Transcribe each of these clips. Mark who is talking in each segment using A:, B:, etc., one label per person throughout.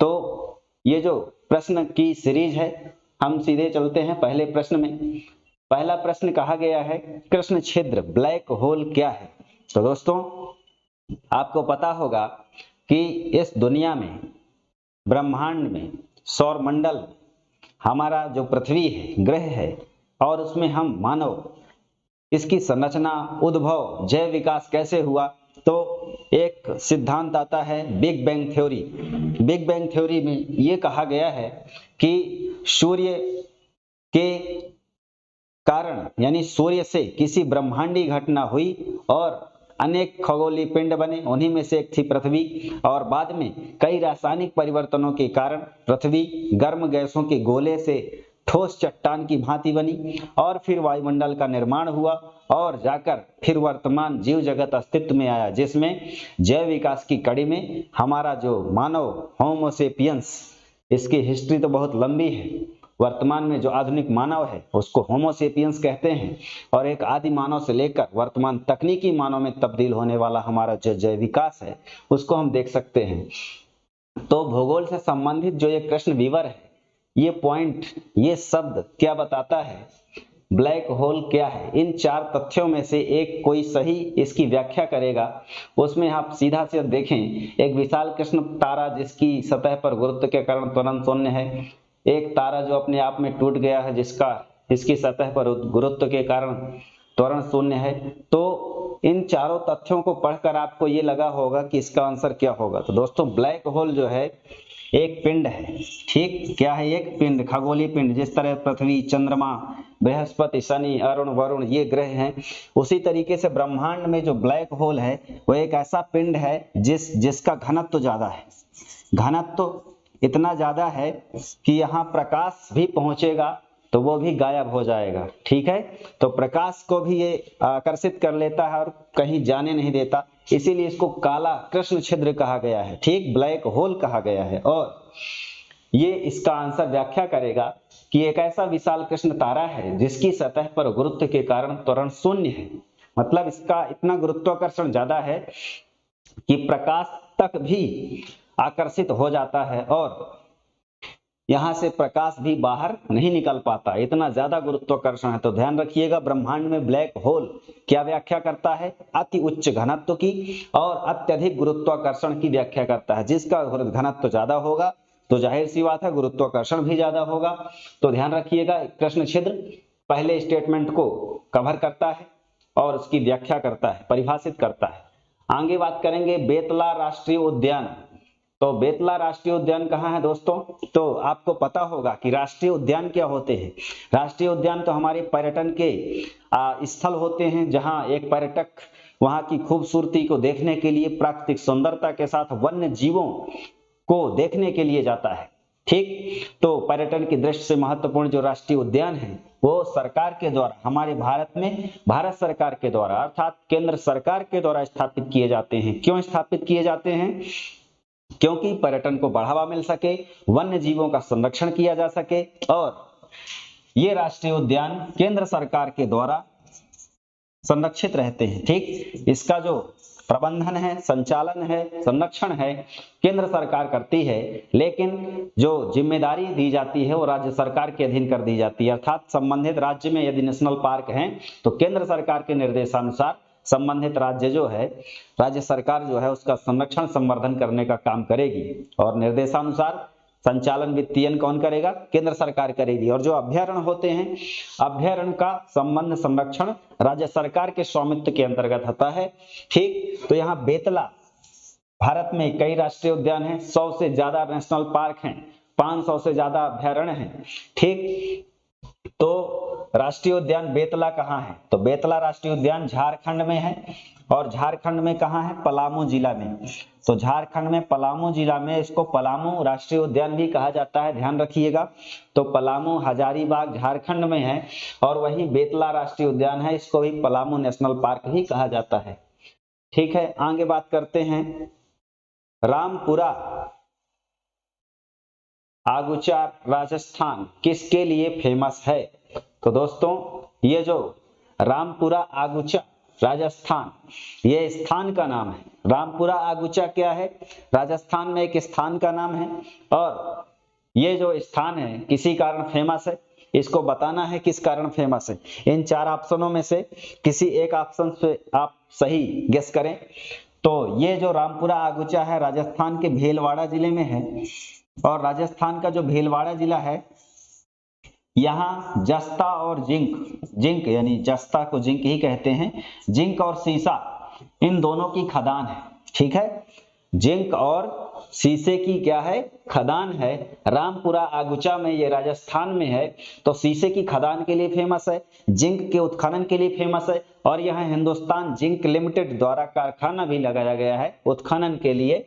A: तो ये जो प्रश्न की सीरीज है, हम सीधे चलते हैं पहले प्रश्न में। पहला प्रश्न कहा गया है कृष्ण छिद्र ब्लैक होल क्या है। तो दोस्तों आपको पता होगा कि इस दुनिया में, ब्रह्मांड में, सौर मंडल, हमारा जो पृथ्वी है, ग्रह है, और उसमें हम मानव, इसकी संरचना, उद्भव, जैव विकास कैसे हुआ। तो एक सिद्धांत आता है big bang theory. Big bang theory में ये कहा गया है कि सूर्य के कारण, यानी सूर्य से किसी ब्रह्मांडीय घटना हुई और अनेक खगोलीय पिंड बने, उन्हीं में से एक थी पृथ्वी। और बाद में कई रासायनिक परिवर्तनों के कारण पृथ्वी गर्म गैसों के गोले से ठोस चट्टान की भांति बनी, और फिर वायुमंडल का निर्माण हुआ, और जाकर फिर वर्तमान जीव जगत अस्तित्व में आया, जिसमें जैव विकास की कड़ी में हमारा जो मानव होमोसेपियंस, इसकी हिस्ट्री तो बहुत लंबी है। वर्तमान में जो आधुनिक मानव है उसको होमोसेपियंस कहते हैं, और एक आदि मानव से लेकर वर्तमान तकनीकी मानव में तब्दील होने वाला हमारा जो जैव विकास है उसको हम देख सकते हैं। तो भूगोल से संबंधित जो ये कृष्ण विवर है, ये पॉइंट, ये शब्द क्या बताता है, ब्लैक होल क्या है, इन चार तथ्यों में से एक कोई सही इसकी व्याख्या करेगा। उसमें आप सीधा से देखें, एक विशाल कृष्ण तारा जिसकी सतह पर गुरुत्व के कारण त्वरण शून्य है, एक तारा जो अपने आप में टूट गया है जिसका इसकी सतह पर गुरुत्व के कारण त्वरण शून्य है। तो इन चारों तथ्यों को पढ़कर आपको ये लगा होगा कि इसका आंसर क्या होगा। तो दोस्तों ब्लैक होल जो है एक पिंड है, ठीक, क्या है, एक पिंड, खगोलीय पिंड। जिस तरह पृथ्वी, चंद्रमा, बृहस्पति, शनि, अरुण, वरुण ये ग्रह हैं, उसी तरीके से ब्रह्मांड में जो ब्लैक होल है वो एक ऐसा पिंड है जिसका घनत्व ज्यादा है। घनत्व इतना ज्यादा है कि यहाँ प्रकाश भी पहुंचेगा तो वो भी गायब हो जाएगा, ठीक है। तो प्रकाश को भी ये आकर्षित कर लेता है और कहीं जाने नहीं देता, इसीलिए इसको काला कृष्ण छिद्र कहा गया है, ठीक, ब्लैक होल कहा गया है। और ये इसका आंसर व्याख्या करेगा कि एक ऐसा विशाल कृष्ण तारा है जिसकी सतह पर गुरुत्व के कारण त्वरण शून्य है, मतलब इसका इतना गुरुत्वाकर्षण ज्यादा है कि प्रकाश तक भी आकर्षित हो जाता है और यहां से प्रकाश भी बाहर नहीं निकल पाता, इतना ज्यादा गुरुत्वाकर्षण है। तो ध्यान रखिएगा, ब्रह्मांड में ब्लैक होल क्या व्याख्या करता है, अति उच्च घनत्व की और अत्यधिक गुरुत्वाकर्षण की व्याख्या करता है। जिसका घनत्व ज्यादा होगा तो जाहिर सी बात है गुरुत्वाकर्षण भी ज्यादा होगा। तो ध्यान रखिएगा, कृष्ण छिद्र पहले स्टेटमेंट को कवर करता है और उसकी व्याख्या करता है, परिभाषित करता है। आगे बात करेंगे बेतला राष्ट्रीय उद्यान। तो बेतला राष्ट्रीय उद्यान कहाँ है दोस्तों? तो आपको पता होगा कि राष्ट्रीय उद्यान क्या होते हैं। राष्ट्रीय उद्यान तो हमारे पर्यटन के स्थल होते हैं, जहां एक पर्यटक वहां की खूबसूरती को देखने के लिए, प्राकृतिक सुंदरता के साथ वन्य जीवों को देखने के लिए जाता है, ठीक। तो पर्यटन की दृष्टि से महत्वपूर्ण जो राष्ट्रीय उद्यान है वो सरकार के द्वारा, हमारे भारत में भारत सरकार के द्वारा अर्थात केंद्र सरकार के द्वारा स्थापित किए जाते हैं। क्यों स्थापित किए जाते हैं? क्योंकि पर्यटन को बढ़ावा मिल सके, वन्य जीवों का संरक्षण किया जा सके, और ये राष्ट्रीय उद्यान केंद्र सरकार के द्वारा संरक्षित रहते हैं, ठीक। इसका जो प्रबंधन है, संचालन है, संरक्षण है, केंद्र सरकार करती है, लेकिन जो जिम्मेदारी दी जाती है वो राज्य सरकार के अधीन कर दी जाती है। अर्थात संबंधित राज्य में यदि नेशनल पार्क हैं तो केंद्र सरकार के निर्देशानुसार संबंधित राज्य जो है, राज्य सरकार जो है उसका संरक्षण संवर्धन करने का काम करेगी, और निर्देशानुसार संचालन वित्तीयन कौन करेगा? केंद्र सरकार करेगी। और जो अभ्यारण्य होते हैं, अभ्यारण्य का संबंध, संरक्षण राज्य सरकार के स्वामित्व के अंतर्गत होता है, ठीक। तो यहाँ बेतला, भारत में कई राष्ट्रीय उद्यान हैं, 100 से ज्यादा नेशनल पार्क हैं, 500 से ज्यादा अभ्यारण्य हैं, ठीक। तो राष्ट्रीय उद्यान बेतला कहाँ है? तो बेतला राष्ट्रीय उद्यान झारखंड में है, और झारखंड में कहाँ है? पलामू जिला में। तो झारखंड में पलामू जिला में इसको पलामू राष्ट्रीय उद्यान भी कहा जाता है, ध्यान रखिएगा। तो पलामू हजारीबाग झारखंड में है, और वही बेतला राष्ट्रीय उद्यान है, इसको भी पलामू नेशनल पार्क भी कहा जाता है, ठीक है। आगे बात करते हैं, रामपुरा आगुचा राजस्थान किसके लिए फेमस है? तो दोस्तों ये जो रामपुरा आगुचा राजस्थान, ये स्थान का नाम है। रामपुरा आगुचा क्या है? राजस्थान में एक स्थान का नाम है, और ये जो स्थान है किसी कारण फेमस है, इसको बताना है किस कारण फेमस है। इन 4 ऑप्शनों में से किसी एक ऑप्शन से आप सही गेस करें। तो ये जो रामपुरा आगुचा है राजस्थान के भीलवाड़ा जिले में है, और राजस्थान का जो भीलवाड़ा जिला है, यहाँ जस्ता और जिंक यानी जस्ता को जिंक ही कहते हैं, जिंक और सीसा इन दोनों की खदान है। ठीक है, जिंक और शीशे की क्या है? खदान है। रामपुरा आगुचा में ये राजस्थान में है, तो शीशे की खदान के लिए फेमस है, जिंक के उत्खनन के लिए फेमस है, और यहाँ हिंदुस्तान जिंक लिमिटेड द्वारा कारखाना भी लगाया गया है उत्खनन के लिए।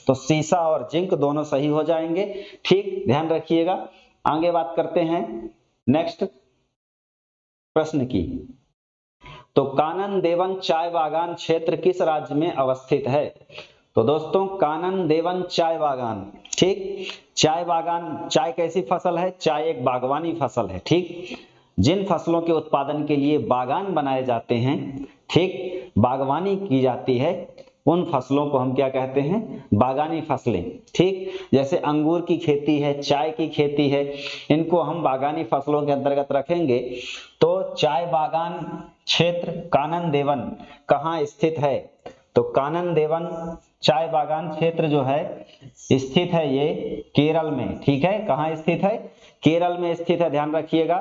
A: तो शीशा और जिंक दोनों सही हो जाएंगे। ठीक, ध्यान रखिएगा। आगे बात करते हैं नेक्स्ट प्रश्न की। तो कानन देवन चाय बागान क्षेत्र किस राज्य में अवस्थित है? तो दोस्तों कानन देवन चाय बागान, ठीक, चाय बागान, चाय कैसी फसल है? चाय एक बागवानी फसल है। ठीक, जिन फसलों के उत्पादन के लिए बागान बनाए जाते हैं, ठीक, बागवानी की जाती है, उन फसलों को हम क्या कहते हैं? बागानी फसलें। ठीक, जैसे अंगूर की खेती है, चाय की खेती है, इनको हम बागानी फसलों के अंतर्गत रखेंगे। तो चाय बागान क्षेत्र कानन देवन कहाँ स्थित है? तो कानन देवन चाय बागान क्षेत्र जो है स्थित है ये केरल में। ठीक है, कहाँ स्थित है? केरल में स्थित है, ध्यान रखिएगा।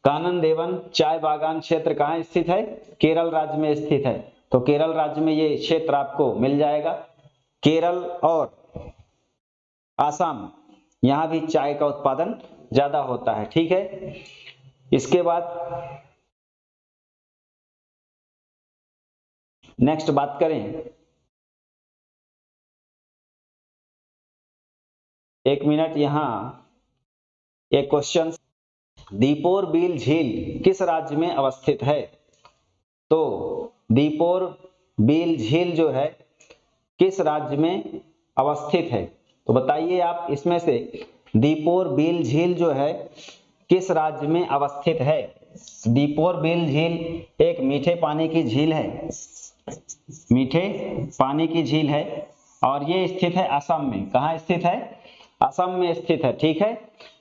A: कानन देवन चाय बागान क्षेत्र कहाँ स्थित है? केरल राज्य में स्थित है। तो केरल राज्य में ये क्षेत्र आपको मिल जाएगा। केरल और आसाम, यहाँ भी चाय का उत्पादन ज्यादा होता है। ठीक है, इसके बाद नेक्स्ट बात करें, एक मिनट, यहां एक क्वेश्चन, दीपोर बील झील किस राज्य में अवस्थित है? तो दीपोर बील झील जो है किस राज्य में अवस्थित है? तो बताइए आप इसमें से दीपोर बील झील जो है किस राज्य में अवस्थित है? दीपोर बील झील एक मीठे पानी की झील है, मीठे पानी की झील है, और ये स्थित है असम में। कहाँ स्थित है? असम में स्थित है। ठीक है,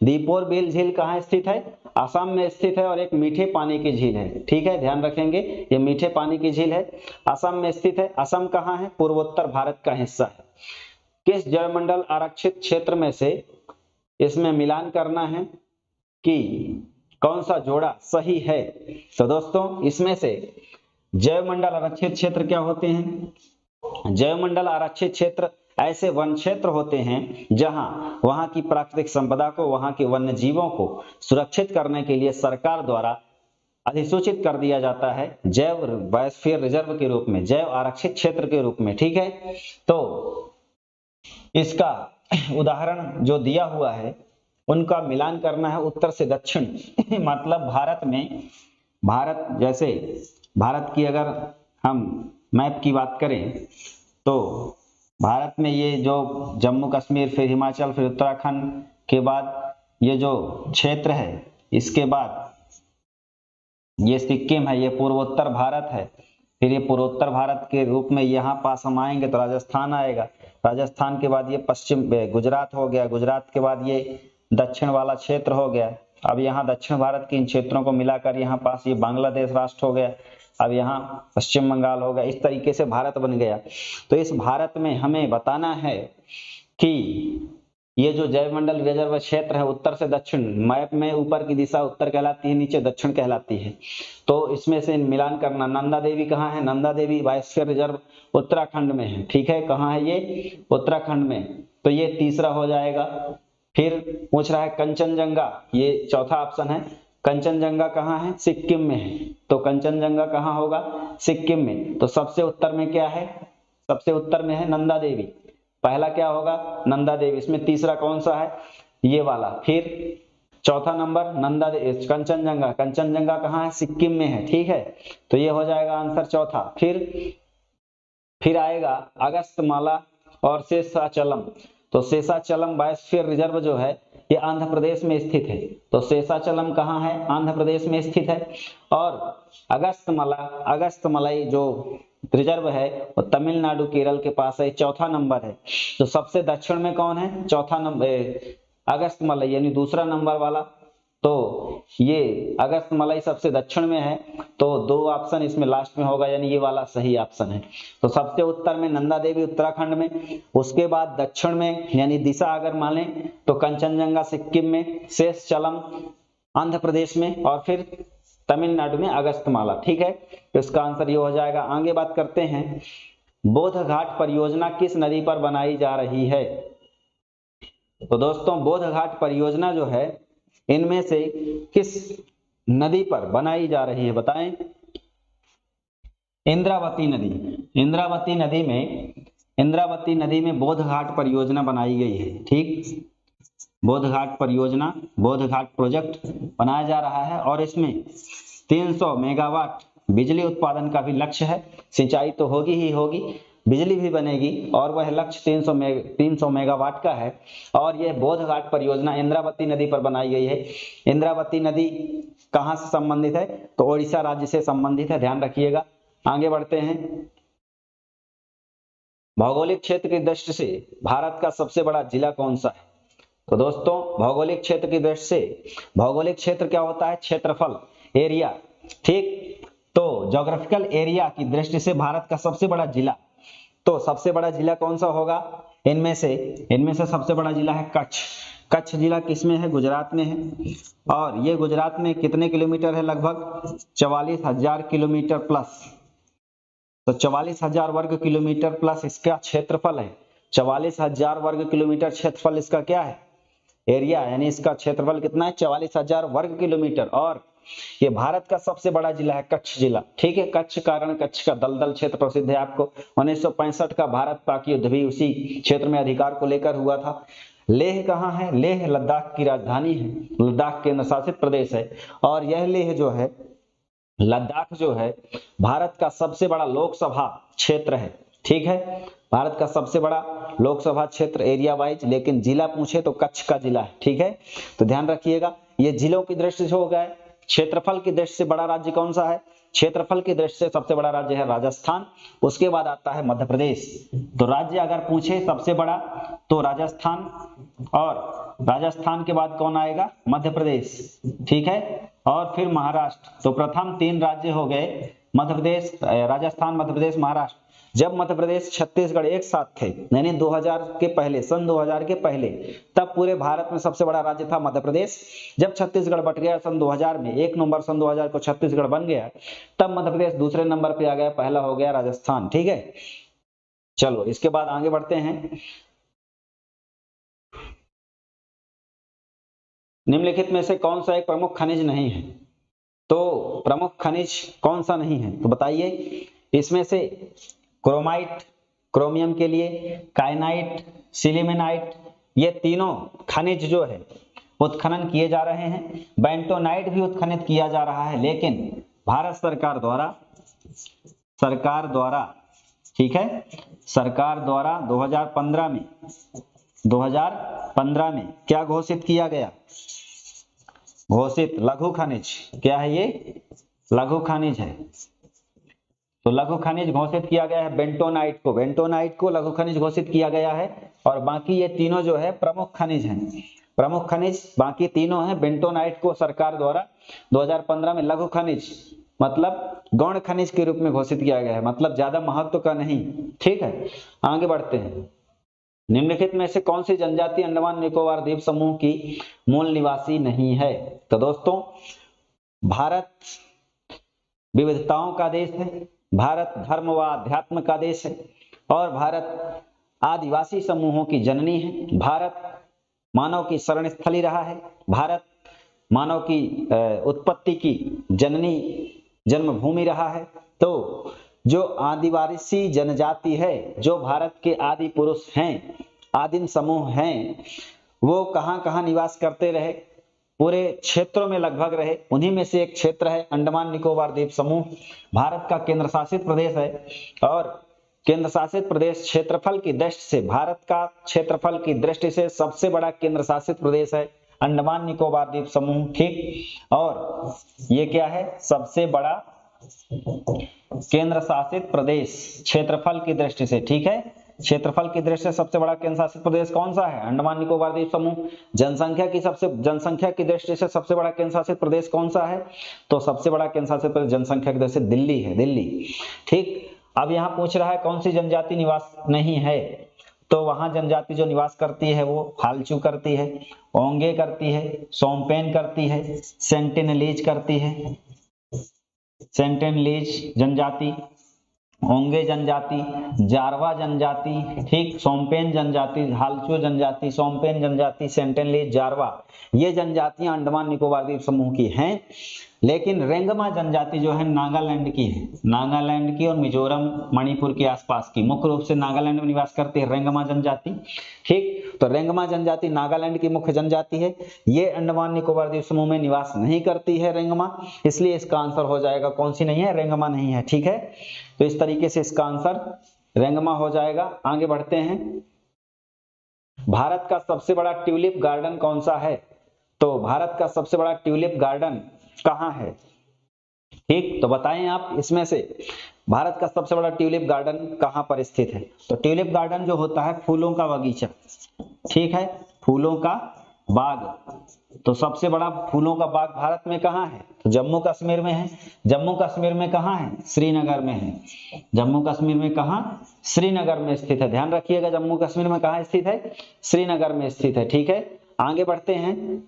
A: दीपोर बील झील कहाँ स्थित है? असम में स्थित है, और एक मीठे पानी की झील है। ठीक है, ध्यान रखेंगे, ये मीठे पानी की झील है, असम में स्थित है। असम कहाँ है? पूर्वोत्तर भारत का हिस्सा है। किस जैवमंडल आरक्षित क्षेत्र में से इसमें मिलान करना है कि कौन सा जोड़ा सही है? तो दोस्तों इसमें से जैवमंडल आरक्षित क्षेत्र क्या होते हैं? जैवमंडल आरक्षित क्षेत्र ऐसे वन क्षेत्र होते हैं जहां वहां की प्राकृतिक संपदा को, वहां के वन्य जीवों को सुरक्षित करने के लिए सरकार द्वारा अधिसूचित कर दिया जाता है जैव बायोस्फीयर रिजर्व के रूप में, जैव आरक्षित क्षेत्र के रूप में। ठीक है, तो इसका उदाहरण जो दिया हुआ है उनका मिलान करना है उत्तर से दक्षिण मतलब भारत में, भारत जैसे भारत की अगर हम मैप की बात करें तो भारत में ये जो जम्मू कश्मीर, फिर हिमाचल, फिर उत्तराखंड के बाद ये जो क्षेत्र है, इसके बाद ये सिक्किम है, ये पूर्वोत्तर भारत है, फिर ये पूर्वोत्तर भारत के रूप में यहाँ पास हम आएंगे तो राजस्थान आएगा, राजस्थान के बाद ये पश्चिम गुजरात हो गया, गुजरात के बाद ये दक्षिण वाला क्षेत्र हो गया। अब यहाँ दक्षिण भारत के इन क्षेत्रों को मिलाकर यहाँ पास ये बांग्लादेश राष्ट्र हो गया, अब यहाँ पश्चिम बंगाल हो गया। इस तरीके से भारत बन गया। तो इस भारत में हमें बताना है कि ये जो जैवमंडल रिजर्व क्षेत्र है उत्तर से दक्षिण, मैप में ऊपर की दिशा उत्तर कहलाती है, नीचे दक्षिण कहलाती है। तो इसमें से मिलान करना, नंदा देवी कहाँ है? नंदा देवी बायोस्फीयर रिजर्व उत्तराखंड में है। ठीक है, कहाँ है ये? उत्तराखंड में। तो ये तीसरा हो जाएगा। फिर पूछ रहा है कंचनजंगा, ये चौथा ऑप्शन है। कंचनजंगा कहाँ है? सिक्किम में है। तो कंचनजंगा कहाँ होगा? सिक्किम में। तो सबसे उत्तर में क्या है? सबसे उत्तर में है नंदा देवी। पहला क्या होगा? नंदा देवी। इसमें तीसरा कौन सा है? ये वाला। फिर चौथा नंबर नंदा देवी, कंचनजंगा। कंचनजंगा कहाँ है? सिक्किम में है। ठीक है, तो ये हो जाएगा आंसर चौथा। फिर आएगा अगस्त माला और शेषाचलम। तो शेषाचलम बायोस्फीयर रिजर्व जो है ये आंध्र प्रदेश में स्थित है। तो शेषाचलम कहाँ है? आंध्र प्रदेश में स्थित है। और अगस्तमलाई जो रिजर्व है वो तमिलनाडु केरल के पास है, चौथा नंबर है। तो सबसे दक्षिण में कौन है? चौथा नंबर अगस्तमलाई यानी दूसरा नंबर वाला। तो ये अगस्तमलाई सबसे दक्षिण में है, तो 2 ऑप्शन इसमें लास्ट में होगा, यानी ये वाला सही ऑप्शन है। तो सबसे उत्तर में नंदा देवी उत्तराखंड में, उसके बाद दक्षिण में यानी दिशा अगर माने तो कंचनजंगा सिक्किम में, शेषचलम आंध्र प्रदेश में, और फिर तमिलनाडु में अगस्तमाला। ठीक है, तो इसका आंसर ये हो जाएगा। आगे बात करते हैं, बोध घाट परियोजना किस नदी पर बनाई जा रही है? तो दोस्तों बोध घाट परियोजना जो है इनमें से किस नदी पर बनाई जा रही है बताएं? इंद्रावती नदी। इंद्रावती नदी में बोध घाट परियोजना बनाई गई है। ठीक, बोध घाट परियोजना, बोध घाट प्रोजेक्ट बनाया जा रहा है और इसमें 300 मेगावाट बिजली उत्पादन का भी लक्ष्य है। सिंचाई तो होगी ही होगी, बिजली भी बनेगी, और वह लक्ष्य 300 मेगावाट का है। और यह बोध घाट परियोजना इंद्रावती नदी पर बनाई गई है। इंद्रावती नदी कहां से संबंधित है? तो ओडिशा राज्य से संबंधित है, ध्यान रखिएगा। आगे बढ़ते हैं, भौगोलिक क्षेत्र की दृष्टि से भारत का सबसे बड़ा जिला कौन सा है? तो दोस्तों भौगोलिक क्षेत्र की दृष्टि से, भौगोलिक क्षेत्र क्या होता है? क्षेत्रफल, एरिया। ठीक, तो ज्योग्राफिकल एरिया की दृष्टि से भारत का सबसे बड़ा जिला, तो सबसे बड़ा जिला कौन सा होगा? इनमें से सबसे बड़ा जिला है कच्छ। कच्छ जिला किसमें है? गुजरात में है। और ये गुजरात में कितने किलोमीटर है? लगभग 44,000 किलोमीटर प्लस। तो 44,000 वर्ग किलोमीटर प्लस इसका क्षेत्रफल है। 44,000 वर्ग किलोमीटर क्षेत्रफल इसका क्या है? एरिया, यानी इसका क्षेत्रफल कितना है? 44,000 वर्ग किलोमीटर। और ये भारत का सबसे बड़ा जिला है कच्छ जिला। ठीक है, कच्छ कारण कच्छ का दलदल क्षेत्र प्रसिद्ध है आपको। 1965 का भारत पाक युद्ध भी उसी क्षेत्र में अधिकार को लेकर हुआ था। लेह कहाँ है? लेह लद्दाख की राजधानी है, लद्दाख केंद्र शासित प्रदेश है। और यह लेह जो है, लद्दाख जो है, भारत का सबसे बड़ा लोकसभा क्षेत्र है। ठीक है, भारत का सबसे बड़ा लोकसभा क्षेत्र एरिया वाइज, लेकिन जिला पूछे तो कच्छ का जिला है। ठीक है, तो ध्यान रखिएगा। ये जिलों की दृष्टि से हो गए। क्षेत्रफल की दृष्टि से बड़ा राज्य कौन सा है? क्षेत्रफल की दृष्टि से सबसे बड़ा राज्य है राजस्थान, उसके बाद आता है मध्य प्रदेश। तो राज्य अगर पूछे सबसे बड़ा तो राजस्थान, और राजस्थान के बाद कौन आएगा? मध्य प्रदेश। ठीक है, और फिर महाराष्ट्र। तो प्रथम 3 राज्य हो गए मध्य प्रदेश, राजस्थान, मध्य प्रदेश, महाराष्ट्र। जब मध्य प्रदेश छत्तीसगढ़ एक साथ थे, यानी 2000 के पहले, सन 2000 के पहले, तब पूरे भारत में सबसे बड़ा राज्य था मध्य प्रदेश। जब छत्तीसगढ़ बट गया सन 2000 में, 1 नवंबर सन 2000 को छत्तीसगढ़ बन गया, तब मध्य प्रदेश दूसरे नंबर पे आ गया, पहला हो गया राजस्थान। ठीक है, चलो इसके बाद आगे बढ़ते हैं। निम्नलिखित में से कौन सा एक प्रमुख खनिज नहीं है? तो प्रमुख खनिज कौन सा नहीं है तो बताइए। इसमें से क्रोमाइट, क्रोमियम के लिए, काइनाइट, सिलिमेनाइट, ये तीनों खनिज जो है उत्खनन किए जा रहे हैं। बेंटोनाइट भी उत्खनित किया जा रहा है, लेकिन भारत सरकार द्वारा ठीक है, सरकार द्वारा 2015 में क्या घोषित किया गया? घोषित लघु खनिज। क्या है ये? लघु खनिज है। तो लघु खनिज घोषित किया गया है बेंटोनाइट को लघु खनिज घोषित किया गया है। और बाकी ये तीनों जो है प्रमुख खनिज हैं। प्रमुख खनिज बाकी तीनों हैं। बेंटोनाइट को सरकार द्वारा 2015 में लघु खनिज मतलब गौण खनिज के रूप में घोषित किया गया है, मतलब ज्यादा महत्व का नहीं। ठीक है, आगे बढ़ते हैं। निम्नलिखित में से कौन सी जनजाति अंडमान निकोबार द्वीप समूह की मूल निवासी नहीं है? तो दोस्तों भारत विविधताओं का देश है, भारत धर्म व अध्यात्म का देश है, और भारत आदिवासी समूहों की जननी है। भारत मानव की शरण स्थली रहा है। भारत मानव की उत्पत्ति की जननी जन्मभूमि रहा है। तो जो आदिवासी जनजाति है, जो भारत के आदि पुरुष हैं, आदिम समूह हैं, वो कहां कहां निवास करते रहे? पूरे क्षेत्रों में लगभग रहे। उन्हीं में से एक क्षेत्र है अंडमान निकोबार द्वीप समूह। भारत का केंद्र शासित प्रदेश है, और केंद्र शासित प्रदेश क्षेत्रफल की दृष्टि से, भारत का क्षेत्रफल की दृष्टि से सबसे बड़ा केंद्र शासित प्रदेश है अंडमान निकोबार द्वीप समूह, ठीक। और ये क्या है, सबसे बड़ा केंद्र शासित प्रदेश क्षेत्रफल की दृष्टि से, ठीक है, क्षेत्रफल की दृष्टि से सबसे बड़ा केंद्र शासित प्रदेश कौन सा है, अंडमान निकोबार द्वीप समूह। जनसंख्या की दृष्टि से सबसे बड़ा केंद्र शासित प्रदेश कौन सा है, तो सबसे बड़ा केंद्र शासित प्रदेश जनसंख्या की दृष्टि से दिल्ली है, दिल्ली, ठीक। अब यहाँ पूछ रहा है कौन सी जनजाति निवास नहीं है, तो वहां जनजाति जो निवास करती है वो हालचू करती है, ओंगे करती है, सोमपेन करती है, सेंटिनलीज करती है, सेंटिनलीज जनजाति, ओंगे जनजाति, जारवा जनजाति, ठीक, सोमपेन जनजाति, हालचू जनजाति, सोमपेन जनजाति, सेंटिनलीज, जारवा, ये जनजातियां अंडमान निकोबार द्वीप समूह की हैं। लेकिन रेंगमा जनजाति जो है नागालैंड की है, नागालैंड की और मिजोरम मणिपुर के आसपास की, मुख्य रूप से नागालैंड में निवास करती है रेंगमा जनजाति, ठीक। तो रेंगमा जनजाति नागालैंड की मुख्य जनजाति है, ये अंडमान निकोबार द्वीप समूह में निवास नहीं करती है रेंगमा, इसलिए इसका आंसर हो जाएगा कौन सी नहीं है, रेंगमा नहीं है, ठीक है। तो इस तरीके से इसका आंसर रेंगमा हो जाएगा। आगे बढ़ते हैं, भारत का सबसे बड़ा ट्यूलिप गार्डन कौन सा है, तो भारत का सबसे बड़ा ट्यूलिप गार्डन कहाँ है, ठीक, तो बताएं आप इसमें से भारत का सबसे बड़ा ट्यूलिप गार्डन कहाँ पर स्थित है। तो ट्यूलिप गार्डन जो होता है फूलों का बगीचा, ठीक है, फूलों का बाग, तो सबसे बड़ा फूलों का बाग भारत में कहाँ है, तो जम्मू कश्मीर में है। जम्मू कश्मीर में कहाँ है, श्रीनगर में है, जम्मू कश्मीर में कहाँ, श्रीनगर में स्थित है, ध्यान रखिएगा जम्मू कश्मीर में कहाँ स्थित है, श्रीनगर में स्थित है, ठीक है। आगे बढ़ते हैं,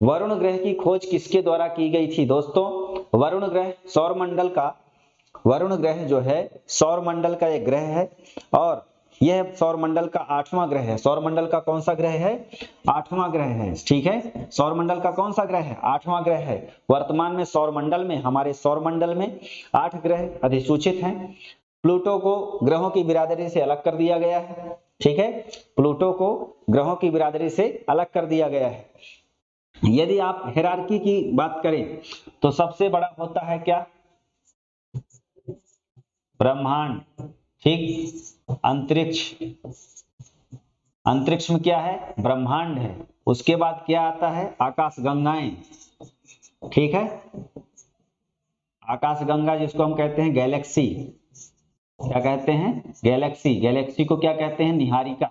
A: वरुण ग्रह की खोज किसके द्वारा की गई थी दोस्तों, वरुण ग्रह सौरमंडल का, वरुण ग्रह जो है सौरमंडल का एक ग्रह है और यह सौरमंडल का 8वां ग्रह है। सौरमंडल का कौन सा ग्रह है, 8वां ग्रह है, ठीक है, सौरमंडल का कौन सा ग्रह है, 8वां ग्रह है। वर्तमान में सौरमंडल में, हमारे सौरमंडल में 8 ग्रह अधिसूचित हैं। प्लूटो को ग्रहों की बिरादरी से अलग कर दिया गया है, ठीक है, प्लूटो को ग्रहों की बिरादरी से अलग कर दिया गया है। यदि आप हायरार्की की बात करें तो सबसे बड़ा होता है क्या, ब्रह्मांड, ठीक, अंतरिक्ष, अंतरिक्ष में क्या है, ब्रह्मांड है। उसके बाद क्या आता है, आकाशगंगाएं, ठीक है, आकाशगंगा जिसको हम कहते हैं गैलेक्सी, क्या कहते हैं, गैलेक्सी, गैलेक्सी को क्या कहते हैं, निहारिका,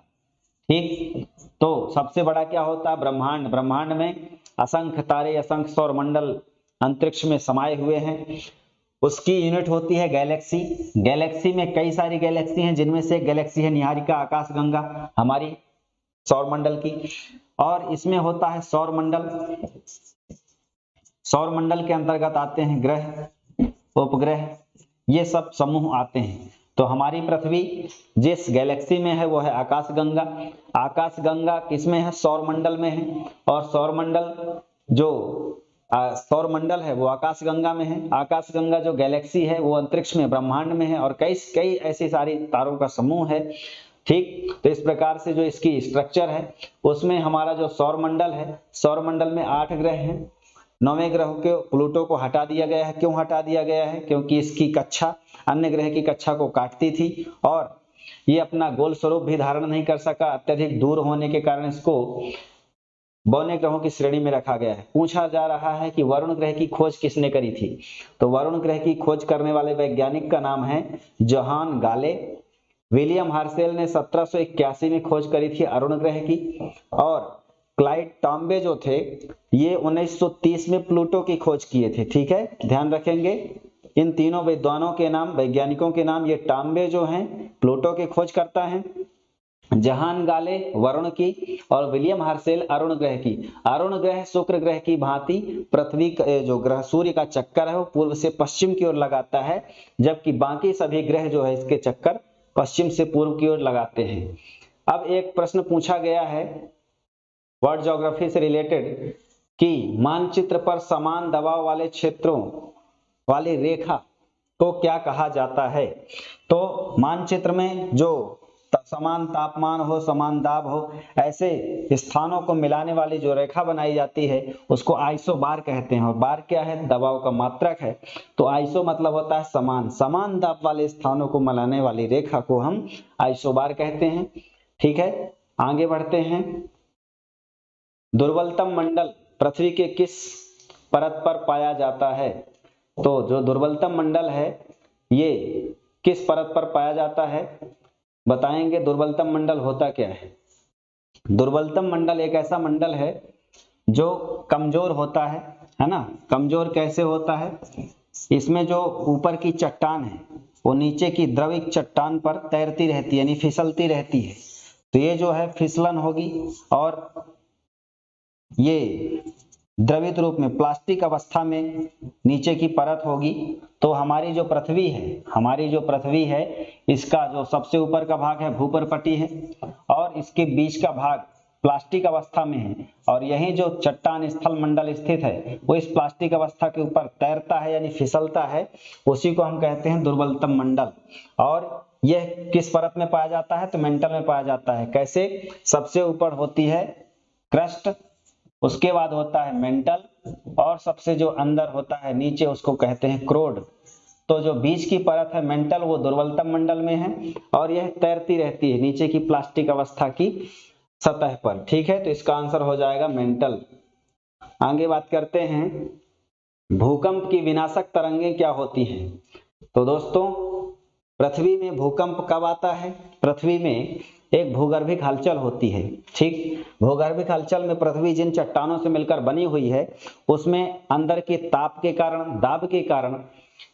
A: ठीक। तो सबसे बड़ा क्या होता है, ब्रह्मांड, ब्रह्मांड में असंख्य तारे, असंख्य सौरमंडल अंतरिक्ष में समाये हुए हैं। उसकी यूनिट होती है गैलेक्सी। गैलेक्सी में कई सारी गैलेक्सी हैं, जिनमें से एक गैलेक्सी है निहारिका, आकाशगंगा हमारी सौरमंडल की। और इसमें होता है सौरमंडल, सौरमंडल के अंतर्गत आते हैं ग्रह, उपग्रह, ये सब समूह आते हैं। तो हमारी पृथ्वी जिस गैलेक्सी में है वो है आकाशगंगा। आकाशगंगा किसमें है, सौरमंडल में है। और सौरमंडल जो सौरमंडल है वो आकाशगंगा में है। आकाशगंगा जो गैलेक्सी है वो अंतरिक्ष में, ब्रह्मांड में है और कई ऐसी सारी तारों का समूह है, ठीक। तो इस प्रकार से जो इसकी स्ट्रक्चर है उसमें हमारा जो सौरमंडल है, सौरमंडल में 8 ग्रह हैं। 9वें ग्रह के प्लूटो को हटा दिया गया है। क्यों हटा दिया गया है, क्योंकि इसकी कक्षा अन्य ग्रह की कक्षा को काटती थी और ये अपना गोल स्वरूप भी धारण नहीं कर सका। अत्यधिक दूर होने के कारण इसको बौने ग्रहों की श्रेणी में रखा गया है। पूछा जा रहा है कि वरुण ग्रह की खोज किसने करी थी, तो वरुण ग्रह की खोज करने वाले वैज्ञानिक का नाम है जोहान गाले। विलियम हार्सेल ने 1781 में खोज करी थी अरुण ग्रह की। और क्लाइड टॉम्बे जो थे ये 1930 में प्लूटो की खोज किए थे, ठीक है, ध्यान रखेंगे। इन तीनों विद्वानों के नाम, वैज्ञानिकों के नाम, ये टॉम्बे जो हैं प्लूटो की खोज करता है, जहान गाले वरुण की और विलियम हार्सेल अरुण ग्रह की। अरुण ग्रह शुक्र ग्रह की भांति पृथ्वी जो ग्रह सूर्य का चक्कर है वो पूर्व से पश्चिम की ओर लगाता है, जबकि बाकी सभी ग्रह जो है इसके चक्कर पश्चिम से पूर्व की ओर लगाते हैं। अब एक प्रश्न पूछा गया है वर्ल्ड ज्योग्राफी से रिलेटेड कि मानचित्र पर समान दबाव वाले क्षेत्रों वाली रेखा को क्या कहा जाता है। तो मानचित्र में जो समान तापमान हो, समान दाब हो, ऐसे स्थानों को मिलाने वाली जो रेखा बनाई जाती है उसको आइसोबार कहते हैं। और बार क्या है, दबाव का मात्रक है। तो आइसो मतलब होता है समान, समान दाब वाले स्थानों को मिलाने वाली रेखा को हम आइसोबार कहते हैं, ठीक है। आगे बढ़ते हैं, दुर्बलतम मंडल पृथ्वी के किस परत पर पाया जाता है? तो जो दुर्बलतम मंडल है ये किस परत पर पाया जाता है बताएंगे। दुर्बलतम मंडल होता क्या है? दुर्बलतम मंडल एक ऐसा मंडल है जो कमजोर होता है ना। कमजोर कैसे होता है? इसमें जो ऊपर की चट्टान है वो नीचे की द्रवित चट्टान पर तैरती रहती है, यानी फिसलती रहती है। तो ये जो है फिसलन होगी और ये द्रवित रूप में प्लास्टिक अवस्था में नीचे की परत होगी। तो हमारी जो पृथ्वी है इसका जो सबसे ऊपर का भाग है भूपर्पटी है और इसके बीच का भाग प्लास्टिक अवस्था में है और यही जो चट्टान स्थल मंडल स्थित है वो इस प्लास्टिक अवस्था के ऊपर तैरता है यानी फिसलता है, उसी को हम कहते हैं दुर्बलतम मंडल। और यह किस परत में पाया जाता है? तो मेंटल में पाया जाता है। कैसे? सबसे ऊपर होती है क्रस्ट, उसके बाद होता है मेंटल और सबसे जो अंदर होता है नीचे उसको कहते हैं क्रोड। तो जो बीच की परत है मेंटल वो दुर्बलतम मंडल में है और यह तैरती रहती है नीचे की प्लास्टिक अवस्था की सतह पर। ठीक है, तो इसका आंसर हो जाएगा मेंटल। आगे बात करते हैं भूकंप की विनाशक तरंगें क्या होती हैं। तो दोस्तों पृथ्वी में भूकंप कब आता है? पृथ्वी में एक भूगर्भिक हलचल होती है। ठीक, भूगर्भिक हलचल में पृथ्वी जिन चट्टानों से मिलकर बनी हुई है उसमें अंदर के ताप के कारण, दाब के कारण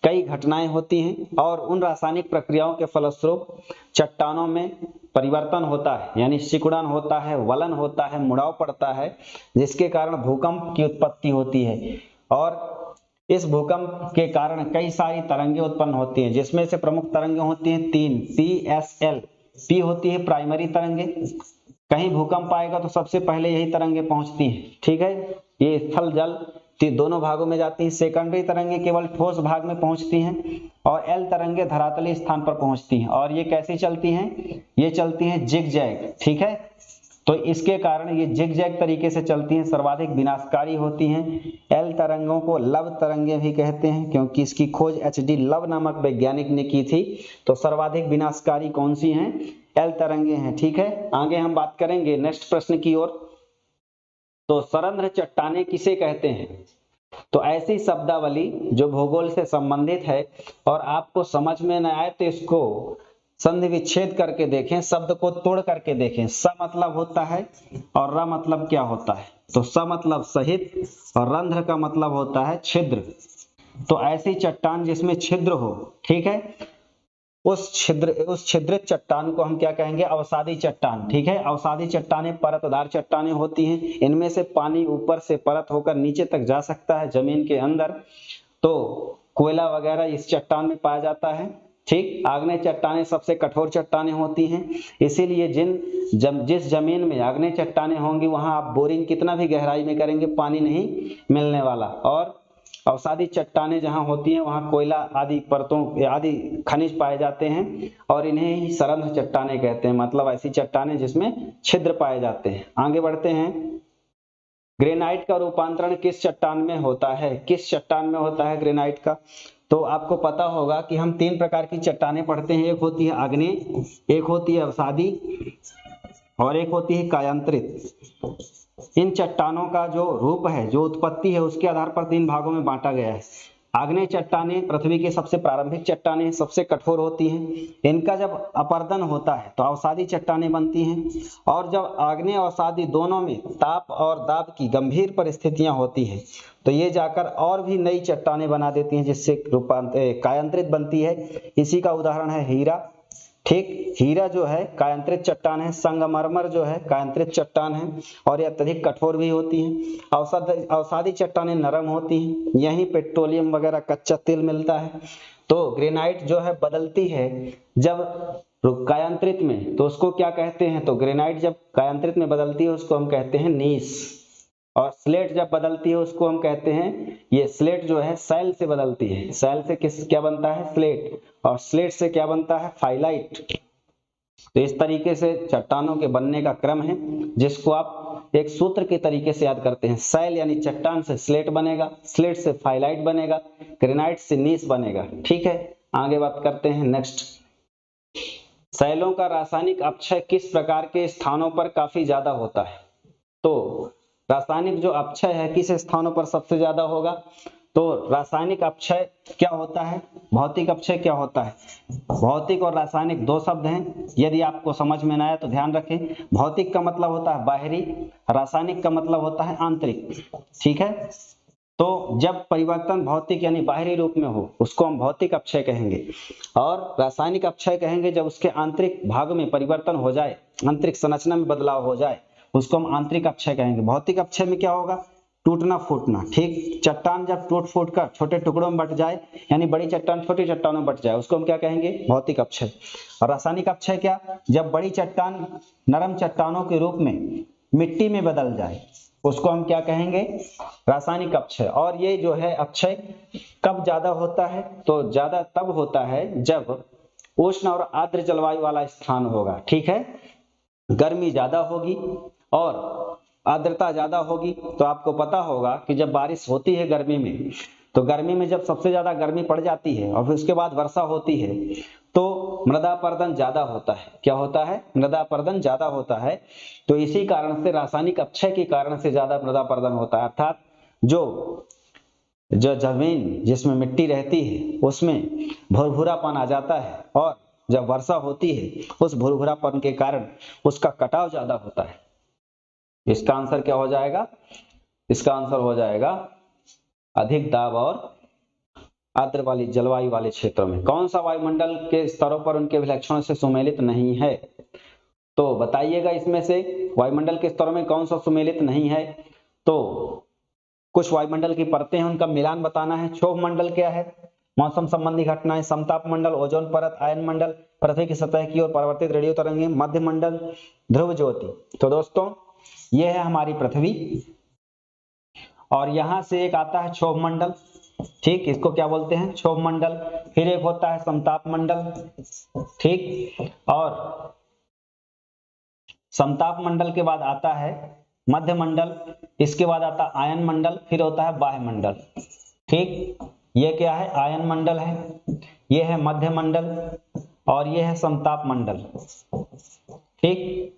A: कई घटनाएं होती हैं और उन रासायनिक प्रक्रियाओं के फलस्वरूप चट्टानों में परिवर्तन होता है, यानी सिकुड़न होता है, वलन होता है, मुड़ाव पड़ता है, जिसके कारण भूकंप की उत्पत्ति होती है। और इस भूकंप के कारण कई सारी तरंगें उत्पन्न होती हैं, जिसमें से प्रमुख तरंगें होती हैं 3 PSL। P होती है प्राइमरी तरंगे, कहीं भूकंप आएगा तो सबसे पहले यही तरंगे पहुंचती हैं। ठीक है, ये स्थल जल दोनों भागों में जाती हैं। सेकेंडरी तरंगे केवल ठोस भाग में पहुंचती हैं और एल तरंगे धरातलीय स्थान पर पहुंचती हैं। और ये कैसी चलती हैं? ये चलती हैं जिग जैग। ठीक है, तो इसके कारण ये जिग जैग तरीके से चलती हैं, सर्वाधिक विनाशकारी होती हैं। एल तरंगों को लव तरंगे भी कहते हैं क्योंकि इसकी खोज HD लव नामक वैज्ञानिक ने की थी। तो सर्वाधिक विनाशकारी कौन सी हैं? एल तरंगे हैं। ठीक है, आगे हम बात करेंगे नेक्स्ट प्रश्न की ओर। तो सरंध्र चट्टानें किसे कहते हैं? तो ऐसी शब्दावली जो भूगोल से संबंधित है और आपको समझ में न आए तो इसको संधि विच्छेद करके देखें, शब्द को तोड़ करके देखें। स मतलब होता है और र मतलब क्या होता है? तो स मतलब सहित और रंध्र का मतलब होता है छिद्र। तो ऐसी चट्टान जिसमें छिद्र हो, ठीक है, उस छिद्रित चट्टान को हम क्या कहेंगे? अवसादी चट्टान। ठीक है, अवसादी चट्टानें परतदार चट्टानें होती हैं। इनमें से पानी ऊपर से परत होकर नीचे तक जा सकता है जमीन के अंदर। तो कोयला वगैरह इस चट्टान में पाया जाता है। ठीक, आग्नेय चट्टानें सबसे कठोर चट्टानें होती हैं, इसीलिए जिस जमीन में आग्नेय चट्टानें होंगी वहां आप बोरिंग कितना भी गहराई में करेंगे पानी नहीं मिलने वाला। और अवसादी चट्टानें जहां होती हैं वहां कोयला आदि परतों आदि खनिज पाए जाते हैं और इन्हें ही सरंध्र चट्टानें कहते हैं, मतलब ऐसी चट्टानें जिसमें छिद्र पाए जाते हैं। आगे बढ़ते हैं, ग्रेनाइट का रूपांतरण किस चट्टान में होता है? किस चट्टान में होता है ग्रेनाइट का? तो आपको पता होगा कि हम 3 प्रकार की चट्टानें पढ़ते हैं, एक होती है आग्नेय, एक होती है अवसादी और एक होती है कायांतरित। इन चट्टानों का जो रूप है, जो उत्पत्ति है, उसके आधार पर 3 भागों में बांटा गया है। आग्नेय चट्टानें पृथ्वी की सबसे प्रारंभिक चट्टानें, सबसे कठोर होती हैं। इनका जब अपर्दन होता है तो अवसादी चट्टानें बनती हैं और जब आग्नेय और अवसादी दोनों में ताप और दाब की गंभीर परिस्थितियां होती हैं तो ये जाकर और भी नई चट्टानें बना देती हैं, जिससे कायांतरित बनती है। इसी का उदाहरण है हीरा। ठीक, हीरा जो है कायांतरित चट्टान है, संगमरमर जो है कायांतरित चट्टान है और ये अत्यधिक कठोर भी होती हैं। अवसादी चट्टानें नरम होती हैं, यहीं पेट्रोलियम वगैरह कच्चा तेल मिलता है। तो ग्रेनाइट जो है बदलती है जब कायांतरित में, तो उसको क्या कहते हैं? तो ग्रेनाइट जब कायांतरित में बदलती है उसको हम कहते हैं नीस। और स्लेट जब बदलती है उसको हम कहते हैं, ये स्लेट जो है सैल से बदलती है। सैल से क्या बनता है? स्लेट। और स्लेट से क्या बनता है? फाइलाइट। तो इस तरीके से चट्टानों के बनने का क्रम है, जिसको आप एक सूत्र के तरीके से याद करते हैं। सैल यानी चट्टान से स्लेट बनेगा, स्लेट से फाइलाइट बनेगा, ग्रेनाइट से नीस बनेगा। ठीक है, आगे बात करते हैं नेक्स्ट। सैलों का रासायनिक अपक्षय किस प्रकार के स्थानों पर काफी ज्यादा होता है? तो रासायनिक जो अपक्षय है किस स्थानों पर सबसे ज्यादा होगा? तो रासायनिक अपक्षय क्या होता है, भौतिक अपक्षय क्या होता है? भौतिक और रासायनिक दो शब्द हैं, यदि आपको समझ में ना आया तो ध्यान रखें। भौतिक का मतलब होता है बाहरी, रासायनिक का मतलब होता है आंतरिक, ठीक है। तो जब परिवर्तन भौतिक यानी बाहरी रूप में हो उसको हम भौतिक अपक्षय कहेंगे, और रासायनिक अपक्षय कहेंगे जब उसके आंतरिक भाग में परिवर्तन हो जाए, आंतरिक संरचना में बदलाव हो जाए, उसको हम आंतरिक अपक्षय कहेंगे। भौतिक अपक्षय में क्या होगा? टूटना फूटना, ठीक। चट्टान जब टूट फूट कर छोटे टुकड़ों में बट जाए, यानी बड़ी चट्टान छोटी चट्टानों में बट जाए, उसको हम क्या कहेंगे? भौतिक अपक्षय। और रासायनिक अपक्षय क्या? जब बड़ी चट्टान नरम चट्टानों के रूप में मिट्टी में बदल जाए, उसको हम क्या कहेंगे? रासायनिक अपक्षय। और ये जो है अपक्षय कब ज्यादा होता है? तो ज्यादा तब होता है जब उष्ण और आर्द्र जलवायु वाला स्थान होगा, ठीक है। गर्मी ज्यादा होगी और आर्द्रता ज्यादा होगी। तो आपको पता होगा कि जब बारिश होती है गर्मी में, तो गर्मी में जब सबसे ज्यादा गर्मी पड़ जाती है और फिर उसके बाद वर्षा होती है, तो मृदा अपरदन ज्यादा होता है। क्या होता है? मृदा अपरदन ज्यादा होता है। तो इसी कारण से रासायनिक अपक्षय के कारण से ज्यादा मृदा अपरदन होता है, अर्थात जो जमीन जिसमें मिट्टी रहती है उसमें भुरभुरापन आ जाता है, और जब वर्षा होती है उस भुरभुरापन के कारण उसका कटाव ज्यादा होता है। इसका आंसर क्या हो जाएगा? इसका आंसर हो जाएगा अधिक दाब और आर्द्र वाली जलवायु वाले क्षेत्रों में। कौन सा वायुमंडल के स्तरों पर उनके विलक्षणों से सुमेलित नहीं है? तो बताइएगा इसमें से वायुमंडल के स्तरों में कौन सा सुमेलित नहीं है? तो कुछ वायुमंडल की परतें हैं, उनका मिलान बताना है। क्षोभ मंडल क्या है? मौसम संबंधी घटनाएं। समताप मंडल, ओजोन परत, आयन मंडल, पृथ्वी की सतह की ओर परावर्तित रेडियो तरंगें। मध्य मंडल, ध्रुव ज्योति। तो दोस्तों ये है हमारी पृथ्वी, और यहां से एक आता है क्षोभ मंडल, ठीक। इसको क्या बोलते हैं? क्षोभ मंडल। फिर एक होता है समताप मंडल, ठीक। और समताप मंडल के बाद आता है मध्य मंडल, इसके बाद आता है आयन मंडल, फिर होता है बाह्य मंडल, ठीक। ये क्या है? आयन मंडल है, ये है मध्य मंडल, और ये है समताप मंडल, ठीक।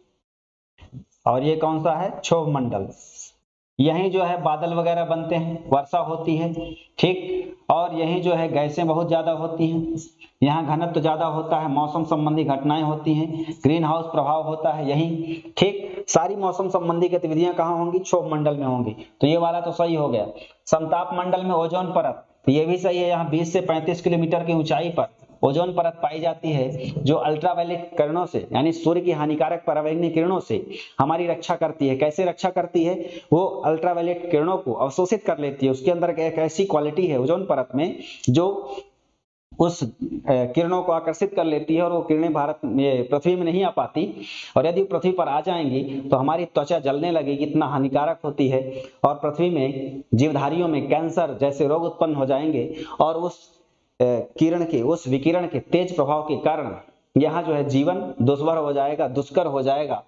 A: और ये कौन सा है? क्षोभ मंडल। यहीं जो है बादल वगैरह बनते हैं, वर्षा होती है, ठीक। और यहीं जो है गैसें बहुत ज्यादा होती हैं, यहाँ घनत्व ज्यादा होता है, मौसम संबंधी घटनाएं होती हैं, ग्रीन हाउस प्रभाव होता है यहीं, ठीक। सारी मौसम संबंधी गतिविधियां कहाँ होंगी? क्षोभ मंडल में होंगी। तो ये वाला तो सही हो गया। समताप मंडल में ओजोन परत, तो ये भी सही है। यहाँ 20 से 35 किलोमीटर की ऊंचाई पर ओजोन परत पाई जाती है, जो अल्ट्रावायलेट किरणों से यानी सूर्य की हानिकारक परावैंगनी किरणों से हमारी रक्षा करती है। कैसे रक्षा करती है? वो अल्ट्रावायलेट किरणों को अवशोषित कर लेती है। उसके अंदर एक ऐसी क्वालिटी है ओजोन परत में जो उस किरणों को आकर्षित कर लेती है, और वो किरणें पृथ्वी में नहीं आ पाती, और यदि पृथ्वी पर आ जाएंगी तो हमारी त्वचा जलने लगेगी, इतना हानिकारक होती है, और पृथ्वी में जीवधारियों में कैंसर जैसे रोग उत्पन्न हो जाएंगे। और उस उस विकिरण के तेज प्रभाव के कारण यहाँ जो है जीवन दुष्भर हो जाएगा, दुष्कर हो जाएगा।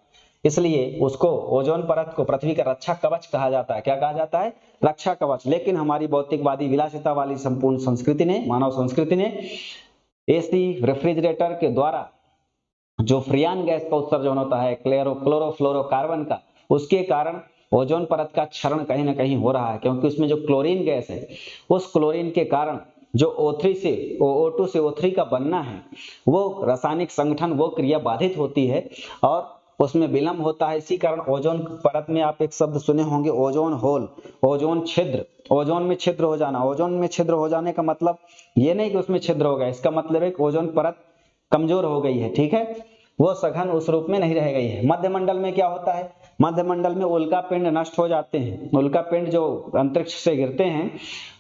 A: इसलिए उसको ओजोन परत को पृथ्वी का रक्षा कवच कहा जाता है। क्या कहा जाता है? रक्षा कवच। लेकिन हमारी भौतिकवादी विलासिता वाली संपूर्ण संस्कृति ने, मानव संस्कृति ने, एसी रेफ्रिजरेटर के द्वारा जो फ्रियान गैस का उत्सर्जन होता है क्लोरोफ्लोरोकार्बन का, उसके कारण ओजोन परत का क्षरण कहीं ना कहीं हो रहा है, क्योंकि उसमें जो क्लोरीन गैस है, उस क्लोरीन के कारण जो O2 से O3 का बनना है, वो रासायनिक संगठन, वो क्रिया बाधित होती है और उसमें विलंब होता है। इसी कारण ओजोन परत में आप एक शब्द सुने होंगे, ओजोन होल, ओजोन छिद्र। ओजोन में छिद्र हो जाना। ओजोन में छिद्र हो जाने का मतलब ये नहीं कि उसमें छिद्र हो गया, इसका मतलब है कि ओजोन परत कमजोर हो गई है, ठीक है, वो सघन उस रूप में नहीं रह गई है। मध्य मंडल में क्या होता है? मध्य मंडल में उल्का पिंड नष्ट हो जाते हैं। उल्का पिंड जो अंतरिक्ष से गिरते हैं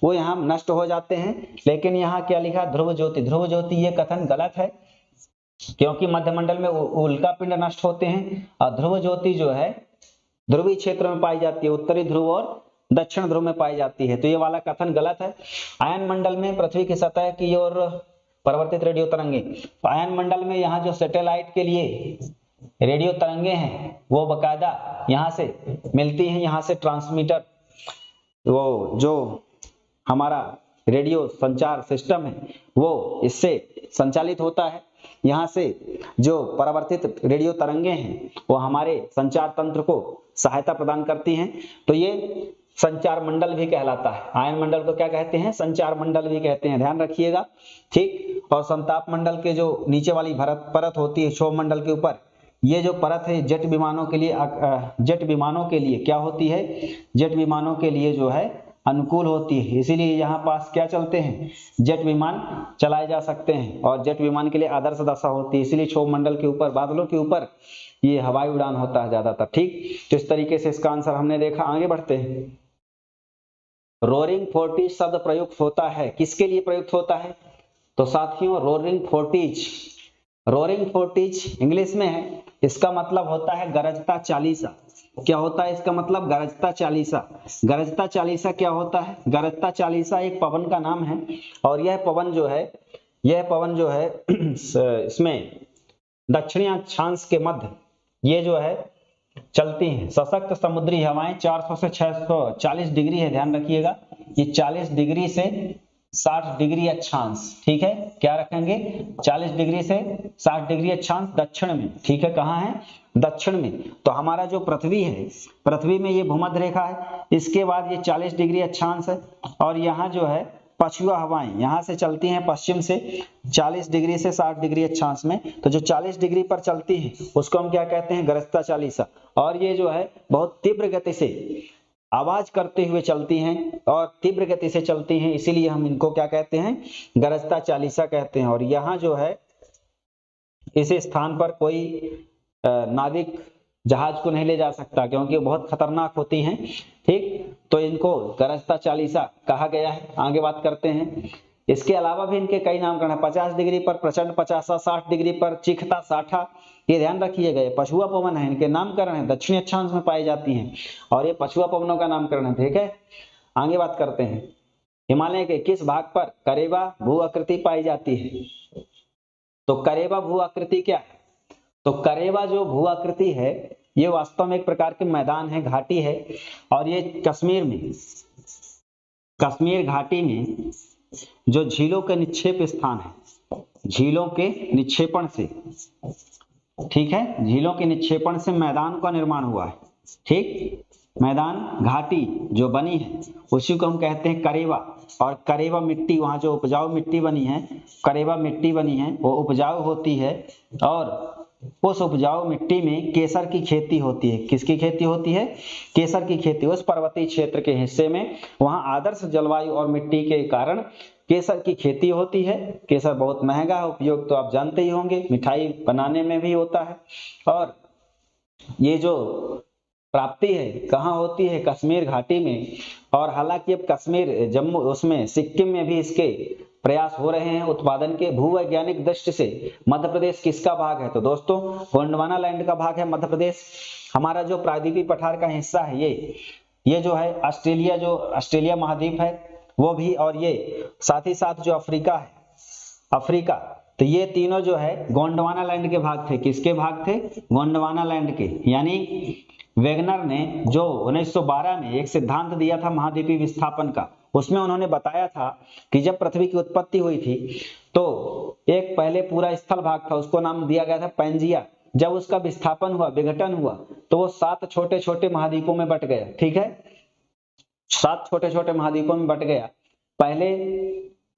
A: वो यहाँ नष्ट हो जाते हैं। लेकिन यहाँ क्या लिखा? ध्रुव ज्योति। ध्रुव ज्योति ये कथन गलत है, क्योंकि मध्य मंडल में उल्का पिंड नष्ट होते हैं, और ध्रुव ज्योति जो है ध्रुवीय क्षेत्र में पाई जाती है, उत्तरी ध्रुव और दक्षिण ध्रुव में पाई जाती है। तो ये वाला कथन गलत है। आयन मंडल में पृथ्वी की सतह की ओर परिवर्तित रेडियो तरंगे। आयन मंडल में यहाँ जो सैटेलाइट के लिए रेडियो तरंगे हैं वो बकायदा यहाँ से मिलती हैं, यहाँ से ट्रांसमीटर, वो जो हमारा रेडियो संचार सिस्टम है वो इससे संचालित होता है। यहाँ से जो परावर्तित रेडियो तरंगे हैं वो हमारे संचार तंत्र को सहायता प्रदान करती हैं। तो ये संचार मंडल भी कहलाता है। आयन मंडल को क्या कहते हैं? संचार मंडल भी कहते हैं, ध्यान रखिएगा, ठीक। और संताप मंडल के जो नीचे वाली परत होती है क्षोभ मंडल के ऊपर, ये जो परत है जेट विमानों के लिए क्या होती है? जेट विमानों के लिए जो है अनुकूल होती है, इसीलिए यहाँ पास क्या चलते हैं? जेट विमान चलाए जा सकते हैं और जेट विमान के लिए आदर्श दशा होती है, इसीलिए क्षोभ मंडल के ऊपर, बादलों के ऊपर ये हवाई उड़ान होता है ज्यादातर, ठीक। तो इस तरीके से इसका आंसर हमने देखा। आगे बढ़ते हैं। रोरिंग फोर्टिज शब्द प्रयुक्त होता है, किसके लिए प्रयुक्त होता है? तो साथियों रोरिंग फोर्टिज इंग्लिश में है, इसका मतलब होता है गरजता चालीसा। क्या होता है इसका मतलब? गरजता चालीसा। गरजता चालीसा क्या होता है? गरजता चालीसा एक पवन का नाम है और यह पवन जो है इसमें दक्षिणी अक्षांश के मध्य ये जो है चलती हैं। सशक्त समुद्री हवाएं 400 से 640 डिग्री है, ध्यान रखिएगा, ये 40 डिग्री से 60 डिग्री अक्षांश, ठीक है। क्या रखेंगे? 40 डिग्री से 60 डिग्री अक्षांश दक्षिण में, ठीक है। कहाँ है? दक्षिण में। तो हमारा जो पृथ्वी है, पृथ्वी में ये भूमध्य रेखा है, इसके बाद ये 40 डिग्री अक्षांश है और यहाँ जो है पछुआ हवाएं यहाँ से चलती हैं पश्चिम से 40 डिग्री से 60 डिग्री अक्षांश में। तो जो 40 डिग्री पर चलती है उसको हम क्या कहते हैं? गरजता चालीसा। और ये जो है बहुत तीव्र गति से आवाज करते हुए चलती हैं और तीव्र गति से चलती हैं, इसीलिए हम इनको क्या कहते हैं? गरजता चालीसा कहते हैं। और यहाँ जो है इस स्थान पर कोई नाविक जहाज को नहीं ले जा सकता क्योंकि बहुत खतरनाक होती हैं, ठीक। तो इनको गरजता चालीसा कहा गया है। आगे बात करते हैं। इसके अलावा भी इनके कई नामकरण है। 50 डिग्री पर प्रचंड पचासा, 60 डिग्री पर चिखता साठा, ये ध्यान रखिएगा, ये पछुआ पवन है, इनके नामकरण है, दक्षिणी अक्षांश में पाई जाती हैं और ये पछुआ पवनों का नामकरण है, ठीक है। आगे बात करते हैं। हिमालय के किस भाग पर करेवा भू आकृति पाई जाती है? तो करेवा भू आकृति क्या है? तो करेवा जो भू आकृति है ये वास्तव में एक प्रकार के मैदान है, घाटी है और ये कश्मीर घाटी में जो झीलों के निक्षेप स्थान है, झीलों के निक्षेपण से, ठीक है, झीलों के निक्षेपण से मैदान का निर्माण हुआ है, ठीक। मैदान घाटी जो बनी है उसी को हम कहते हैं करेवा। और करेवा मिट्टी, वहां जो उपजाऊ मिट्टी बनी है, करेवा मिट्टी बनी है, वो उपजाऊ होती है और उस उपजाऊ मिट्टी में केसर की खेती होती है। किसकी खेती होती है? केसर की खेती। उस पर्वतीय क्षेत्र के हिस्से में वहां आदर्श जलवायु और मिट्टी के कारण केसर की खेती होती है। केसर बहुत महंगा है, उपयोग तो आप जानते ही होंगे, मिठाई बनाने में भी होता है। और ये जो प्राप्ति है कहाँ होती है? कश्मीर घाटी में। और हालांकि अब कश्मीर, जम्मू, उसमें सिक्किम में भी इसके प्रयास हो रहे हैं उत्पादन के। भूवैज्ञानिक दृष्टि से मध्य प्रदेश किसका भाग है? तो दोस्तों गोंडवाना लैंड का भाग है मध्य प्रदेश। हमारा जो प्रायद्वीपीय पठार का हिस्सा है ये जो है ऑस्ट्रेलिया, जो ऑस्ट्रेलिया महाद्वीप है वो भी, और ये साथ ही साथ जो अफ्रीका है, अफ्रीका, तो ये तीनों जो है गोंडवाना लैंड के भाग थे। किसके भाग थे? गोंडवाना लैंड के। यानी वेगनर ने जो 1912 में एक सिद्धांत दिया था महाद्वीपीय विस्थापन का, उसमें उन्होंने बताया था कि जब पृथ्वी की उत्पत्ति हुई थी तो एक पहले पूरा स्थल भाग था, उसको नाम दिया गया था पैंजिया। जब उसका विस्थापन हुआ, विघटन हुआ, तो वो 7 छोटे छोटे महाद्वीपों में बट गया, ठीक है, 7 छोटे छोटे महाद्वीपों में बट गया। पहले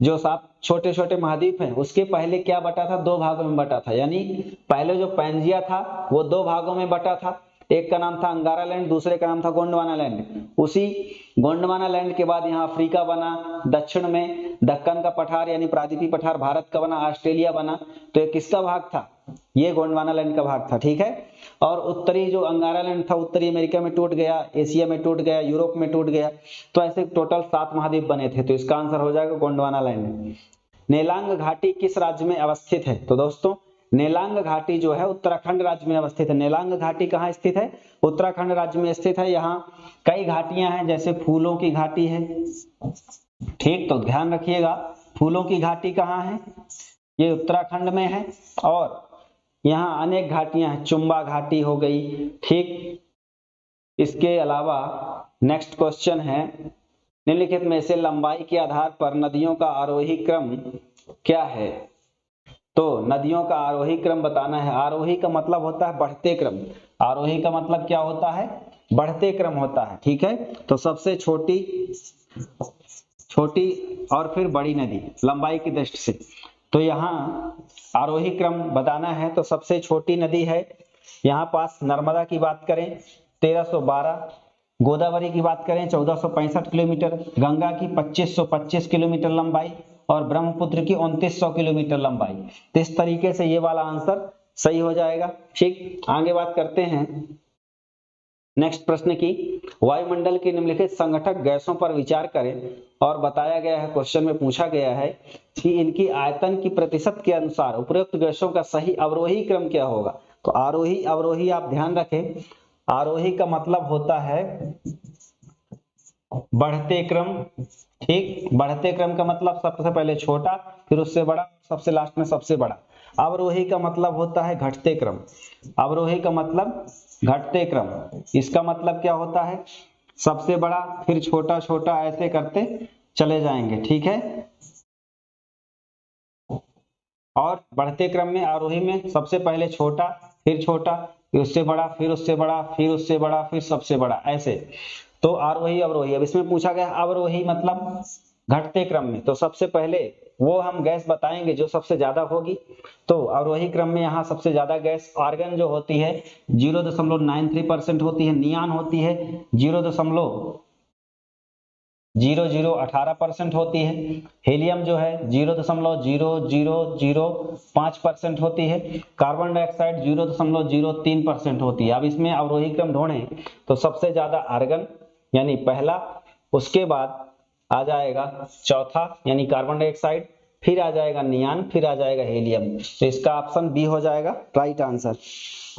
A: जो 7 छोटे छोटे महाद्वीप हैं उसके पहले क्या बटा था? 2 भागों में बटा था। यानी पहले जो पैंजिया था वो 2 भागों में बटा था, एक का नाम था अंगारा लैंड, दूसरे का नाम था गोंडवाना लैंड। उसी गोंडवाना लैंड के बाद यहाँ अफ्रीका बना, दक्षिण में दक्कन का पठार यानी प्रायद्वीपीय पठार भारत का बना, ऑस्ट्रेलिया बना। तो ये किसका भाग था? ये गोंडवाना लैंड का भाग था, ठीक है। और उत्तरी जो अंगारा लैंड था उत्तरी अमेरिका में टूट गया, एशिया में टूट गया, यूरोप में टूट गया। तो ऐसे टोटल 7 महाद्वीप बने थे। तो इसका आंसर हो जाएगा गोंडवाना लैंड। नेलांग घाटी किस राज्य में अवस्थित है? तो दोस्तों नेलांग घाटी जो है उत्तराखंड राज्य में अवस्थित है। नेलांग घाटी कहाँ स्थित है? उत्तराखंड राज्य में स्थित है। यहाँ कई घाटियां हैं, जैसे फूलों की घाटी है, ठीक, तो ध्यान रखिएगा फूलों की घाटी कहाँ है? ये उत्तराखंड में है। और यहाँ अनेक घाटियां हैं, चुम्बा घाटी हो गई, ठीक। इसके अलावा नेक्स्ट क्वेश्चन है, निम्नलिखित में से लंबाई के आधार पर नदियों का आरोही क्रम क्या है? तो नदियों का आरोही क्रम बताना है। आरोही का मतलब होता है बढ़ते क्रम। आरोही का मतलब क्या होता है? बढ़ते क्रम होता है, ठीक है। तो सबसे छोटी और फिर बड़ी नदी लंबाई की दृष्टि से, तो यहाँ आरोही क्रम बताना है। तो सबसे छोटी नदी है यहाँ पास नर्मदा की बात करें 1312, गोदावरी की बात करें 1465 किलोमीटर, गंगा की 2525 किलोमीटर लंबाई और ब्रह्मपुत्र की 2900 किलोमीटर लंबाई। तो इस तरीके से ये वाला आंसर सही हो जाएगा। ठीक, आगे बात करते हैं नेक्स्ट प्रश्न की। वायुमंडल की निम्नलिखित संगठक गैसों पर विचार करें और बताया गया है, क्वेश्चन में पूछा गया है कि इनकी आयतन की प्रतिशत के अनुसार उपरोक्त गैसों का सही अवरोही क्रम क्या होगा। तो आरोही अवरोही आप ध्यान रखें, आरोही का मतलब होता है बढ़ते क्रम, ठीक। बढ़ते क्रम का मतलब सबसे पहले छोटा, फिर उससे बड़ा, सबसे लास्ट में सबसे बड़ा। अवरोही का मतलब होता है घटते क्रम, अवरोही का मतलब घटते क्रम। इसका मतलब क्या होता है, सबसे बड़ा फिर छोटा छोटा ऐसे करते चले जाएंगे, ठीक है। और बढ़ते क्रम में आरोही में सबसे पहले छोटा, फिर छोटा, फिर उससे बड़ा, फिर उससे बड़ा, फिर उससे बड़ा, फिर सबसे बड़ा, ऐसे। तो आरोही अवरोही। अब इसमें पूछा गया अवरोही मतलब घटते क्रम में, तो सबसे पहले वो हम गैस बताएंगे जो सबसे ज्यादा होगी। तो अवरोही क्रम में यहाँ सबसे ज्यादा गैस आर्गन जो होती है 0.93% होती है, नियान होती है 0.0018% होती है, हीलियम जो है 0.0005% होती है, कार्बन डाइऑक्साइड 0.03% होती है। अब इसमें अवरोही क्रम ढूंढें तो सबसे ज्यादा आर्गन यानी पहला, उसके बाद आ जाएगा चौथा यानी कार्बन डाइऑक्साइड, फिर आ जाएगा नियान, फिर आ जाएगा हीलियम। तो इसका ऑप्शन बी हो जाएगा राइट आंसर।